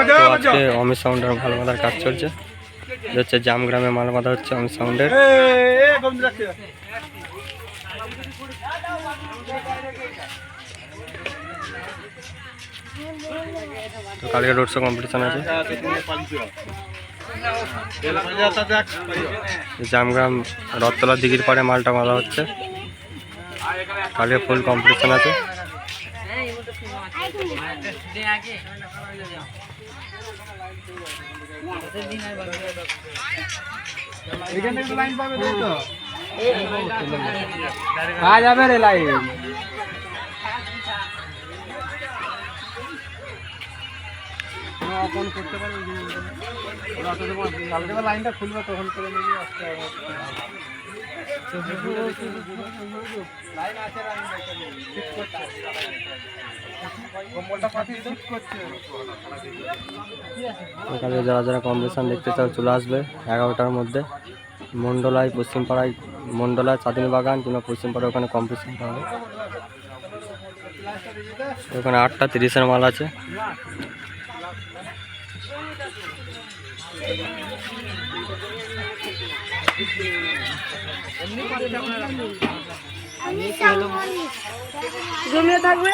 তো আজকে অমিত সাউন্ডের মাল বাঁধার কাজ চলছে। হচ্ছে জামগ্রামে মাল বাঁধা হচ্ছে অমিত সাউন্ডের। তো কালকে রোড শো কম্পিটিশন আছে। জামগ্রাম রথতলা দিঘির পাড়ে মালটা বাঁধা হচ্ছে। কালকে ফুল কম্পিটিশন আছে। যাবে রে লাইন করতে পারবে। কালকে লাইনটা খুলবে তখন করে নিবি। কালকে যারা যারা কম্পিটিশন দেখতে চাও চলে আসবে 11টার মধ্যে। মন্ডলায় পশ্চিমপাড়ায়, মন্ডলায় চাঁদনী বাগান কিংবা পশ্চিমপাড়ায় ওখানে কম্পিটিশনটা হবে। ওখানে 8টা 30-এর মাল আছে। জমিয়ে থাকবে।